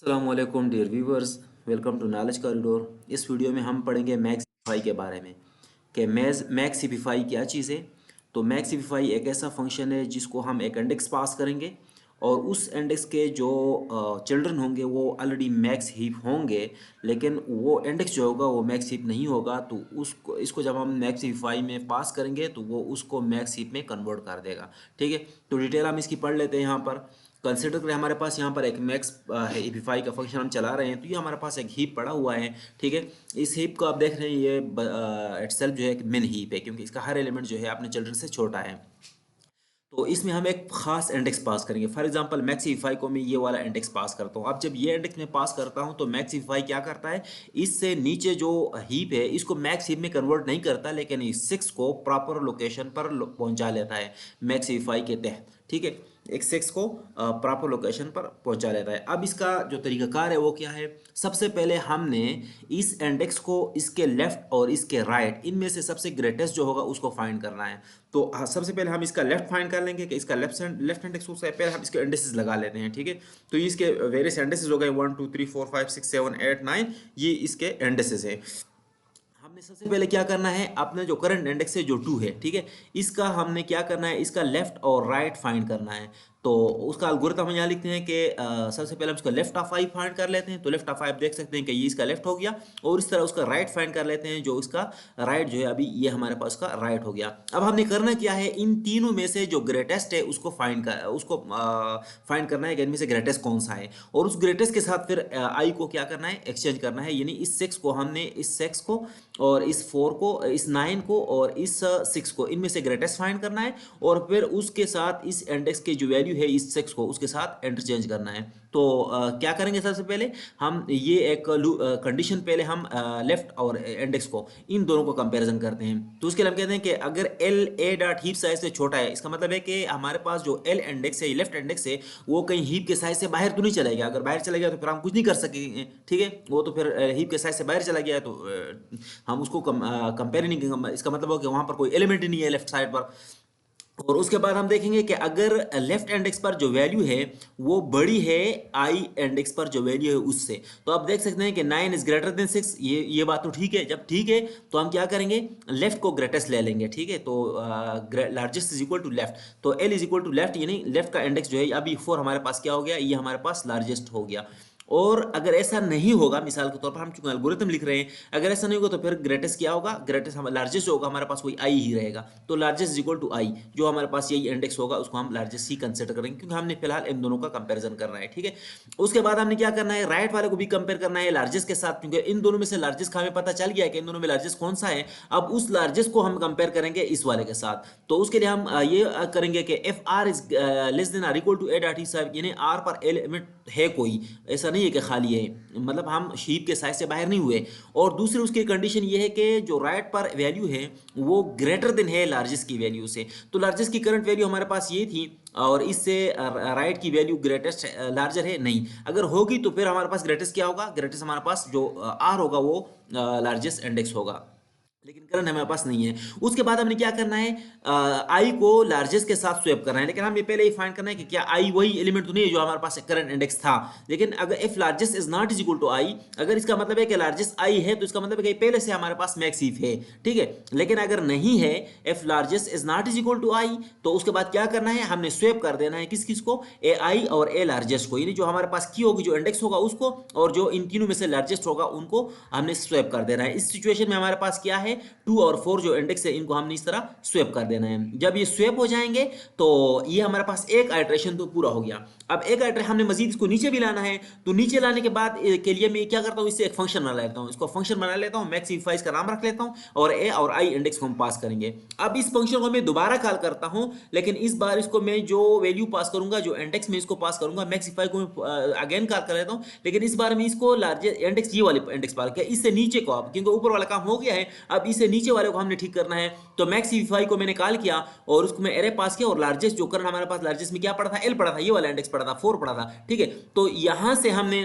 अस्सलामुअलैकुम dear viewers, welcome to knowledge corridor. इस video में हम पढ़ेंगे मैक्सिफाई के बारे में कि मैक्सिफाई क्या चीज़ है। तो मैक्सिफाई एक ऐसा फंक्शन है जिसको हम एक इंडेक्स पास करेंगे और उस इंडेक्स के जो चिल्ड्रन होंगे वो ऑलरेडी मैक्स हीप होंगे, लेकिन वो इंडेक्स जो होगा वो मैक्स हीप नहीं होगा। तो उसको इसको जब हम मैक्सिफाई में पास करेंगे तो वो उसको मैक्स हीप में कन्वर्ट कर देगा। ठीक है, तो डिटेल हम इसकी पढ़ लेते हैं। यहाँ पर कंसिडर करें हमारे पास यहाँ पर एक मैक्स हीपिफाई का फंक्शन हम चला रहे हैं, तो ये हमारे पास एक हीप पड़ा हुआ है। ठीक है, इस हीप को आप देख रहे हैं, ये इटसेल्फ जो है एक मिन हीप है क्योंकि इसका हर एलिमेंट जो है अपने चिल्ड्रन से छोटा है। तो इसमें हम एक खास इंडेक्स पास करेंगे। फॉर एग्जांपल मैक्सिफाई को मैं ये वाला इंडेक्स पास करता हूँ। अब जब ये इंडेक्स में पास करता हूँ तो मैक्सिफाई क्या करता है, इससे नीचे जो हीप है इसको मैक्स हीप में कन्वर्ट नहीं करता, लेकिन इस 6 को प्रॉपर लोकेशन पर पहुंचा लेता है मैक्सिफाई के तहत। ठीक है, एक 6 को प्रॉपर लोकेशन पर पहुंचा लेता है। अब इसका जो तरीकाकार है वो क्या है, सबसे पहले हमने इस इंडेक्स को इसके लेफ्ट और इसके राइट इनमें से सबसे ग्रेटेस्ट जो होगा उसको फाइंड करना है। तो सबसे पहले हम इसका लेफ्ट फाइंड कर लेंगे कि इसका लेफ्ट इंडेक्स उससे पहले हम इसके इंडेक्सेस लगा लेते हैं। ठीक है, तो ये इसके वेरियस इंडेक्सेस हो गए 1 2 3 4 5 6 7 8 9, ये इसके इंडेक्सेस है। हमने सबसे पहले क्या करना है, अपना जो करंट इंडेक्स है जो 2 है, ठीक है, इसका हमने क्या करना है, इसका लेफ्ट और राइट फाइंड करना है। तो उसका एल्गोरिथम हम यहाँ लिखते हैं कि सबसे पहले हम इसका लेफ्ट ऑफ आई फाइंड कर लेते हैं। तो लेफ्ट ऑफ आई आप देख सकते हैं कि ये इसका लेफ्ट हो गया, और इस तरह उसका राइट फाइंड कर लेते हैं, जो इसका राइट जो है अभी ये हमारे पास उसका राइट हो गया। अब हमने करना क्या है, इन तीनों में से जो ग्रेटेस्ट है उसको फाइंड करना है कि इनमें से ग्रेटेस्ट कौन सा है, और उस ग्रेटेस्ट के साथ फिर आई को क्या करना है, एक्सचेंज करना है। यानी इस 6 को हमने इस 6 को और इस 4 को, इस 9 को और इस 6 को, इनमें से ग्रेटेस्ट फाइंड करना है, और फिर उसके साथ इस इंडेक्स की जो वैल्यू है इस 6 को उसके साथ इंटरचेंज करना है। तो क्या करेंगे, सबसे पहले हम ये एक कंडीशन पहले हम लेफ्ट और इंडेक्स को इन दोनों को कंपैरिजन करते हैं। तो उसके लिए हम कहते हैं कि अगर L A dot heap size से छोटा है, इसका मतलब है कि हमारे पास जो एल इंडेक्स है, लेफ्ट इंडेक्स है, वो कहीं हीप के साइज से बाहर तो नहीं चला गया। अगर बाहर चला गया तो फिर हम कुछ नहीं कर सकेंगे। ठीक है, वो तो फिर हीप के साइज से बाहर चला गया तो हम उसको कंपेयर नहीं करेंगे। इसका मतलब हो कि वहां पर कोई एलिमेंट ही नहीं है लेफ्ट साइड पर। और उसके बाद हम देखेंगे कि अगर लेफ्ट इंडेक्स पर जो वैल्यू है वो बड़ी है आई इंडेक्स पर जो वैल्यू है उससे, तो आप देख सकते हैं कि 9 इज ग्रेटर देन 6। ये बात तो ठीक है। जब ठीक है तो हम क्या करेंगे, लेफ्ट को ग्रेटेस्ट ले लेंगे। ठीक है, तो largest is equal to left, तो L is equal to left, यानी लेफ्ट का इंडेक्स जो है अभी 4 हमारे पास क्या हो गया, ये हमारे पास लार्जेस्ट हो गया। और अगर ऐसा नहीं होगा, मिसाल के तौर पर हम चूंकि एल्गोरिथम लिख रहे हैं, अगर ऐसा नहीं होगा तो फिर ग्रेटेस्ट क्या होगा, ग्रेटेस्ट हम लार्जेस्ट होगा हमारे पास वही आई ही रहेगा। तो लार्जेस्ट इज इक्वल टू आई, जो हमारे पास यही इंडेक्स होगा उसको हम लार्जेस्ट ही कंसिडर करेंगे, क्योंकि हमने फिलहाल इन दोनों का कंपैरिजन करना है। ठीक है, उसके बाद हमने क्या करना है, राइट वाले को भी कंपेयर करना है लार्जेस्ट के साथ, क्योंकि इन दोनों में से लार्जेस्ट का हमें पता चल गया है कि इन दोनों में लार्जेस्ट कौन सा है। अब उस लार्जेस्ट को हम कंपेयर करेंगे इस वाले के साथ। तो उसके लिए हम ये करेंगे कि F R is less than or equal to A dot E साहब, यानी आर पर एलिमेंट है कोई, ऐसा नहीं है कि खाली है, मतलब हम हीप के साइज से बाहर नहीं हुए। और दूसरी उसकी कंडीशन ये है कि जो राइट पर वैल्यू है वो ग्रेटर देन है लार्जेस्ट की वैल्यू से। तो लार्जेस्ट की करंट वैल्यू हमारे पास ये थी, और इससे राइट की वैल्यू ग्रेटेस्ट लार्जर है नहीं। अगर होगी तो फिर हमारे पास ग्रेटेस्ट क्या होगा, ग्रेटेस्ट हमारे पास जो आर होगा वो लार्जेस्ट इंडेक्स होगा, लेकिन करंट हमारे पास नहीं है। उसके बाद हमने क्या करना है, आई को लार्जेस्ट के साथ स्वैप करना है, लेकिन हमें पहले ये फाइंड करना है कि क्या आई वही एलिमेंट तो नहीं है जो हमारे पास करंट इंडेक्स था। लेकिन अगर if largest is not is equal to I, अगर इसका मतलब है कि लार्जेस्ट आई है तो इसका मतलब है कि पहले से हमारे पास मैक्स हीप है। ठीक है, लेकिन अगर नहीं है, if largest is not is equal to I, तो उसके बाद क्या करना है, हमने स्वैप कर देना है किस किस को, ए आई और ए लार्जेस्ट को, यानी जो हमारे पास की होगी जो इंडेक्स होगा उसको, और जो इन तीनों में से लार्जेस्ट होगा उनको हमने स्वैप कर देना है। इस सिचुएशन में हमारे पास क्या है, 2 और 4 जो इंडेक्स है इनको हमने इस तरह स्वैप कर देना है। जब ये स्वैप हो जाएंगे तो ये हमारे पास एक आइट्रेशन तो पूरा हो गया। अब एक आइट्रेशन हमने मजीद इसको नीचे भी लाना है, तो नीचे लाने के बाद के लिए मैं क्या करता हूँ, इससे एक फंक्शन बना लेता हूँ, इसको फंक्शन बना लेता हूँ, मैक्सिफाई का नाम रख लेता हूँ, और ए और आई इंडेक्स को हम पास करेंगे। अब इस फंक्शन को मैं दोबारा कॉल करता हूँ, लेकिन इस बार इसको मैं जो वैल्यू पास करूंगा, जो इंडेक्स में इसको पास करूंगा, मैक्सिफाई को मैं अगेन कॉल कर लेता हूँ, लेकिन इस बार मैं इसको लार्जेस्ट इंडेक्स, ये वाले इंडेक्स पास किया, इससे नीचे को, अब क्योंकि ऊपर वाला काम हो गया है, अब इससे नीचे वाले को हमने ठीक करना है। तो मैक्सिफाई को मैंने कॉल किया और उसको मैं एरे पास किया, और लार्जेस्ट जो करंट हमारे पास लार्जेस्ट में क्या पड़ा था, एल पड़ा था, ये वाला इंडेक्स पड़ा था, 4 पड़ा था। ठीक है, तो यहां से हमने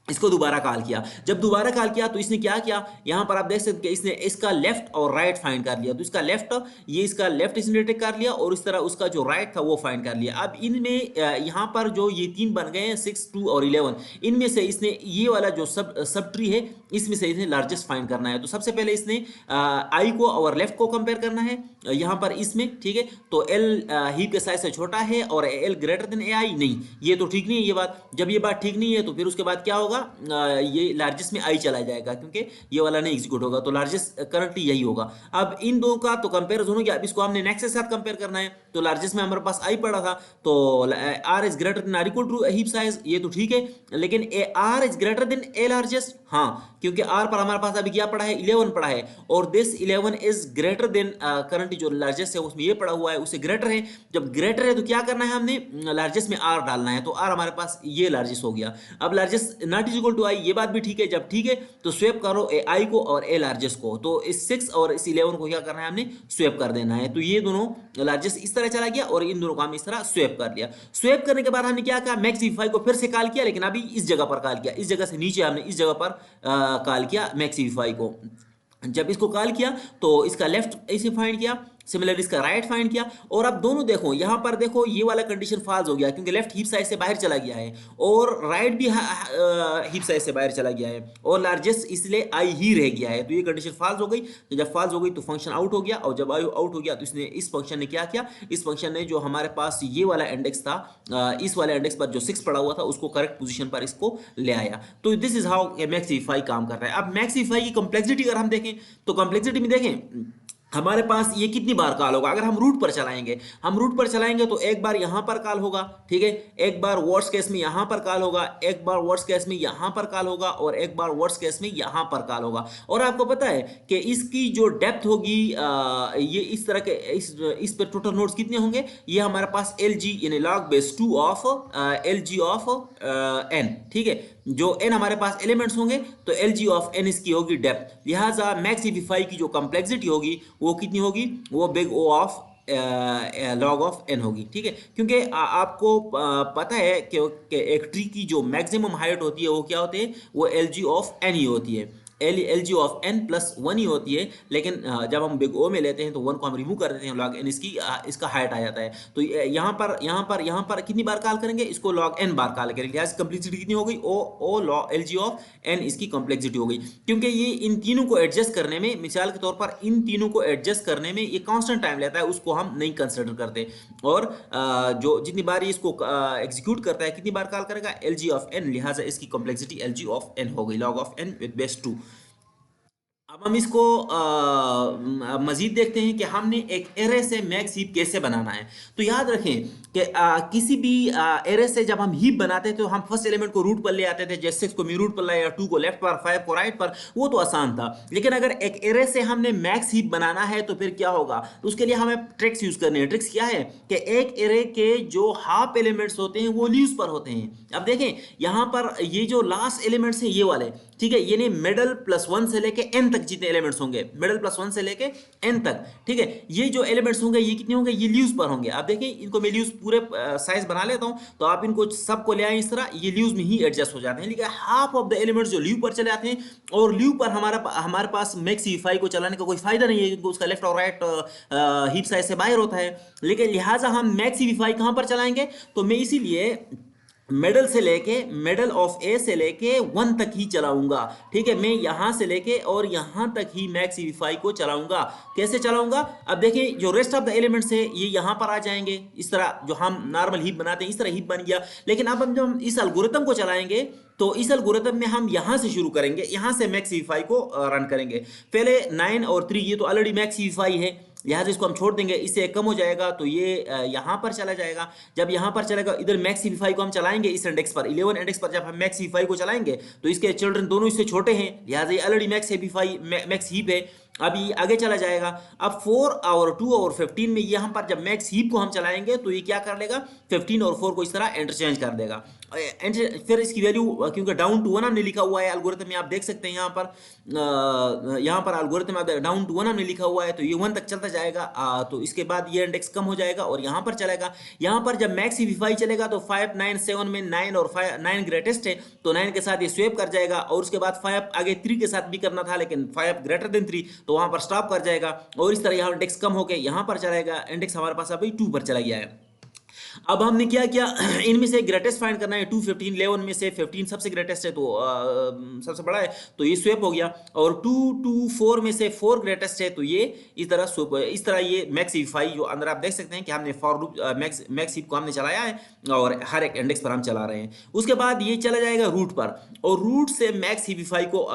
इसको दोबारा कॉल किया। जब दोबारा कॉल किया तो इसने क्या किया, यहाँ पर आप देख सकते हैं कि इसने इसका लेफ्ट और राइट फाइंड कर लिया। तो इसका लेफ्ट, ये इसका लेफ्ट इसने डिटेक्ट कर लिया और इस तरह उसका जो राइट था वो फाइंड कर लिया। अब इनमें यहाँ पर जो ये तीन बन गए हैं 6, 2 और 11, इनमें से इसने ये वाला जो सब ट्री है इसमें से इसने लार्जेस्ट फाइंड करना है। तो सबसे पहले इसने आई को और लेफ्ट को कंपेयर करना है यहाँ पर इसमें, ठीक है। तो एल हीप के साइज से छोटा है और एल ग्रेटर देन ए आई, नहीं ये तो ठीक नहीं है ये बात। जब ये बात ठीक नहीं है तो फिर उसके बाद क्या होगा, ये लार्जेस्ट में आई चला जाएगा क्योंकि ये वाला नहीं एग्जीक्यूट होगा। तो लार्जेस्ट करंटली यही होगा। अब इन दो का तो कंपेरिजन हो गया। अब इसको हमने नेक्स्ट के साथ कंपेयर करना है। तो लार्जेस्ट में हमारे पास आई पड़ा था, तो R is greater than or equal to heap size, ये तो ठीक है। लेकिन A R is greater than A largest, हाँ, क्योंकि आर पर हमारे पास अभी क्या पड़ा है, 11 पड़ा है और this 11 is greater then currently जो लार्जेस्ट है उसमें ये पड़ा हुआ है, उससे ग्रेटर है। जब ग्रेटर है तो क्या करना है, हमने लार्जेस्ट में आर डालना है। तो आर हमारे पास ये लार्जेस्ट हो गया। अब largest not is equal to I, ये बात भी ठीक है। जब ठीक है तो स्वेप करो ए आई को और ए लार्जेस्ट को। तो इस 6 और इस 11 को क्या करना है, हमने स्वेप कर देना है। तो ये दोनों लार्जेस्ट इस तरह चला गया और इन दोनों को हम इस तरह स्वेप कर लिया। स्वेप करने के बाद हमने क्या किया, मैक्स वी5 को फिर से कॉल किया, लेकिन अभी इस जगह पर कॉल किया, इस जगह से नीचे हमने इस जगह पर कॉल किया मैक्स वी5 को। जब इसको कॉल किया तो इसका लेफ्ट इसे फाइंड किया, सिमिलर इसका राइट फाइंड किया। और अब दोनों देखो, यहां पर देखो ये वाला कंडीशन फॉल्स हो गया क्योंकि लेफ्ट हीप साइज से बाहर चला गया है और राइट भी हीप साइज से बाहर चला गया है और लार्जेस्ट इसलिए आई ही रह गया है। तो ये कंडीशन फॉल्स हो गई। तो जब फॉल्स हो गई तो फंक्शन आउट हो गया और जब आई आउट हो गया तो इसने इस फंक्शन ने क्या किया, इस फंक्शन ने जो हमारे पास ये वाला इंडेक्स था, इस वाले इंडेक्स पर जो 6 पड़ा हुआ था उसको करेक्ट पोजीशन पर इसको ले आया। तो दिस इज हाउ मैक्स वी5 काम कर रहा है। अब मैक्स वी5 की कॉम्प्लेक्सिटी अगर हम देखें तो कॉम्प्लेक्सिटी में देखें हमारे पास ये कितनी बार कॉल होगा। अगर हम रूट पर चलाएंगे, हम रूट पर चलाएंगे तो एक बार यहां पर कॉल होगा, ठीक है, एक बार वर्स्ट केस में यहां पर कॉल होगा, एक बार वर्स्ट केस में यहां पर कॉल होगा और एक बार वर्स्ट केस में यहां पर कॉल होगा। और आपको पता है कि इसकी जो डेप्थ होगी, ये इस तरह के इस पर टोटल नोड्स कितने होंगे, ये हमारे पास एल जी यानी log base 2 of L G of N, ठीक है। जो n हमारे पास एलिमेंट्स होंगे तो एल जी ऑफ एन इसकी होगी डेप्थ। लिहाजा मैक्स वी5 की जो कॉम्प्लेक्सिटी होगी वो कितनी होगी, वो big O of log of N होगी, ठीक है। क्योंकि आपको पता है कि एक ट्री की जो मैक्सिमम हाइट होती है वो क्या होती है, वो एल जी ऑफ एन ही होती है, L G of N plus 1 ही होती है। लेकिन जब हम बिग ओ में लेते हैं तो 1 को हम रिमूव कर देते हैं, लॉग एन इसका हाइट आ जाता है। तो यहाँ पर कितनी बार कॉल करेंगे, इसको लॉग एन बार कॉल करेंगे। लिहाजा कम्प्लेक्सिटी कितनी हो गई, O log L G of N इसकी कम्प्लेक्सिटी हो गई। क्योंकि ये इन तीनों को एडजस्ट करने में, मिसाल के तौर पर इन तीनों को एडजस्ट करने में ये कांस्टेंट टाइम लेता है, उसको हम नहीं कंसिडर करते। और जो जितनी बार इसको एग्जीक्यूट करता है कितनी बार कॉल करेगा, एल जी ऑफ एन, लिहाजा इसकी complexity L G of N हो गई, log of N with base 2। अब हम इसको मजीद देखते हैं कि हमने एक एरे से मैक्स हीप कैसे बनाना है। तो याद रखें कि किसी भी एरे से जब हम हीप बनाते थे तो हम फर्स्ट एलिमेंट को रूट पर ले आते थे, जैसे 6 को मी रूट पर लाया, 2 को लेफ्ट पर, 5 को राइट पर, वो तो आसान था। लेकिन अगर एक एरे से हमने मैक्स हीप बनाना है तो फिर क्या होगा, तो उसके लिए हमें ट्रिक्स यूज करनी है। ट्रिक्स क्या है कि एक एरे के जो हाफ एलिमेंट्स होते हैं वो लीव्स पर होते हैं। अब देखें यहाँ पर ये जो लास्ट एलिमेंट्स हैं ये वाले, ठीक है, यानी मिडल प्लस 1 से लेके एन तक जितने एलिमेंट्स होंगे, मिडल प्लस 1 से लेके एन तक, ठीक है, ये जो एलिमेंट्स होंगे ये कितने होंगे, ये लीव्स पर होंगे। आप देखें इनको मैं लीव्स पूरे साइज बना लेता हूं, तो आप इनको सबको ले आए इस तरह, ये लीव्स में ही एडजस्ट हो जाते हैं। लेकिन हाफ ऑफ द एलिमेंट्स जो लीव पर चले आते हैं, और लीव पर हमारे पास मैक्स वी5 को चलाने का कोई फायदा नहीं है क्योंकि उसका लेफ्ट और राइट हीप साइज से बाहर होता है। लेकिन लिहाजा हम मैक्स वी5 कहां पर चलाएंगे, तो मैं इसीलिए मिडल से लेके, मिडल ऑफ ए से लेके 1 तक ही चलाऊंगा, ठीक है। मैं यहां से लेके और यहां तक ही मैक्स वी5 को चलाऊंगा। कैसे चलाऊंगा, अब देखिए जो रेस्ट ऑफ द एलिमेंट्स है ये यहां पर आ जाएंगे, इस तरह जो हम नॉर्मल हीप बनाते हैं इस तरह हीप बन गया। लेकिन अब हम जब इस एल्गोरिथम को चलाएंगे तो इस एल्गोरिथम में हम यहां से शुरू करेंगे, यहां से मैक्स वी5 को रन करेंगे। पहले 9 और 3 ये तो ऑलरेडी मैक्स वी5 है, लिहाजा इसको हम छोड़ देंगे, इससे कम हो जाएगा तो ये यहाँ पर चला जाएगा। जब यहाँ पर चलेगा इधर मैक्स वी5 को हम चलाएंगे इस इंडेक्स पर, 11 इंडेक्स पर जब हम मैक्स वी5 को चलाएंगे तो इसके चिल्ड्रन दोनों इससे छोटे हैं, लिहाजा ये ऑलरेडी मैक्स वी5 मैक्स हीप है। अब ये आगे चला जाएगा। अब 4 और 2 और 15 में यहाँ पर जब मैक्स हीप को हम चलाएंगे तो ये क्या कर लेगा, 15 और 4 को इस तरह इंटरचेंज कर देगा। फिर इसकी वैल्यू, क्योंकि डाउन टू 1 हमने लिखा हुआ है एल्गोरिथम में, आप देख सकते हैं यहाँ पर एल्गोरिथम में डाउन टू 1 हमने लिखा हुआ है, तो ये 1 तक चलता जाएगा। तो इसके बाद ये इंडेक्स कम हो जाएगा और यहाँ पर चलेगा। यहाँ पर जब मैक्स हीपिफाई चलेगा तो 5 9 7 में 9 और 9 ग्रेटेस्ट है, तो 9 के साथ ये स्वैप कर जाएगा और उसके बाद 5 आगे 3 के साथ भी करना था, लेकिन 5 ग्रेटर देन 3, तो वहां पर स्टॉप कर जाएगा और इस तरह यहाँ इंडेक्स कम होकर यहाँ पर चलाएगा। इंडेक्स हमारे पास अभी 2 पर चला गया है। अब हमने क्या किया, इनमें से ग्रेटेस्ट फाइंड करना है। 2 15 11 में से 15 सबसे ग्रेटेस्ट है, तो सबसे बड़ा है, तो ये स्वैप हो गया। और 2 2 4 में से 4 ग्रेटेस्ट है, तो ये इस तरह स्वैप, इस तरह ये मैक्स हीपिफाई जो अंदर आप देख सकते हैं कि हमने फॉर लूप मैक्स हीप को हमने चलाया है और हर एक इंडेक्स पर हम चला रहे हैं। उसके बाद ये चला जाएगा रूट पर और रूट से मैक्स हीपिफाई को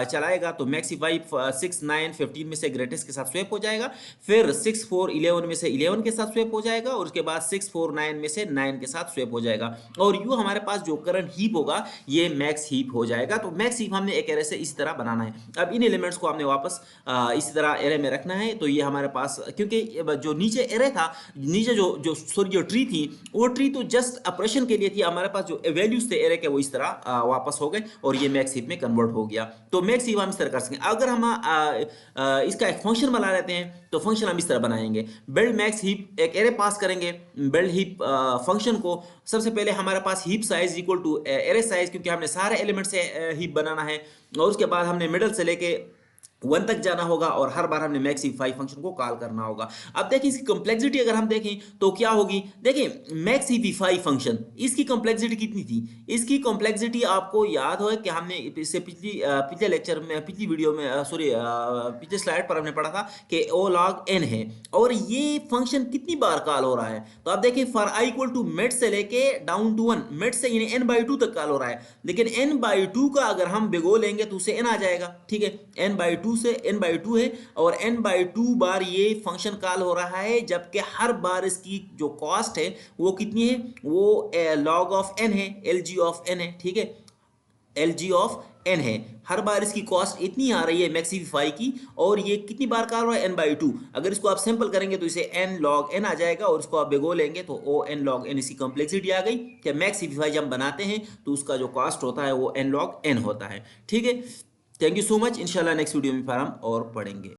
चलाएगा, तो मैक्स हीपिफाई 6 9 15 में से ग्रेटेस्ट के साथ स्वैप हो जाएगा। फिर 6 4 11 में से 11 के साथ स्वैप हो जाएगा और उसके बाद 6 4 9 में से 9 के साथ स्वैप हो जाएगा और यू हमारे पास जो करंट हीप होगा ये मैक्स हीप हो जाएगा। तो मैक्स हीप हमने एक एरे से इस तरह बनाना है। अब इन एलिमेंट्स को हमने वापस इस तरह एरे में रखना है। तो ये हमारे पास, क्योंकि जो नीचे एरे था, नीचे जो ट्री थी, वो ट्री तो जस्ट ऑपरेशन के लिए थी, हमारे पास जो वैल्यूज थे एरे के वो इस तरह वापस हो गए और ये मैक्स हीप में कन्वर्ट हो गया। तो मैक्स हीप हम इस तरह कर सकें। अगर हम इसका एक फंक्शन बना लेते हैं तो फंक्शन हम इस तरह बनाएंगे, बिल्ड मैक्स हीप, एक एरे पास करेंगे बिल्ड हीप फंक्शन को। सबसे पहले हमारे पास heap size equal to array size, क्योंकि हमने सारे एलिमेंट से हीप बनाना है, और उसके बाद हमने मिडल से लेके 1 तक जाना होगा और हर बार हमने मैक्स हीपिफाई फंक्शन को कॉल करना होगा। अब देखिए इसकी कॉम्प्लेक्सिटी अगर हम देखें तो क्या होगी, देखिए मैक्स हीपिफाई फंक्शन, इसकी कॉम्प्लेक्सिटी कितनी थी, इसकी कॉम्प्लेक्सिटी आपको याद हो कि हमने इससे पिछले लेक्चर में, पिछली वीडियो में, पिछले स्लाइड पर हमने पढ़ा था कि ओ लॉग एन है और ये फंक्शन कितनी बार कॉल हो रहा है। तो आप देखिए for I equal to mid से लेके डाउन टू 1, मिड से यानी n/2 तक कॉल हो रहा है, लेकिन n/2 का अगर हम बिगो लेंगे तो उसे n आ जाएगा। ठीक है, n/2 से n/2 है और n/2 बार ये फंक्शन कॉल हो रहा है, जबकि हर बार इसकी जो कॉस्ट है वो कितनी है, वो log ऑफ n है, lg ऑफ n है। ठीक है, lg ऑफ n है, हर बार इसकी कॉस्ट इतनी आ रही है मैक्स हीपिफाई की, और ये कितनी बार कॉल हो रहा है, n/2। अगर इसको आप सिंपल करेंगे तो इसे n log n आ जाएगा और इसको आप बिगो लेंगे तो o n log n, इसकी कॉम्प्लेक्सिटी आ गई कि मैक्स हीपिफाई जब हम बनाते हैं तो उसका जो कॉस्ट होता है वो n log n होता है। ठीक है, थैंक यू सो मच। इंशाल्लाह नेक्स्ट वीडियो में फिर हम और पढ़ेंगे।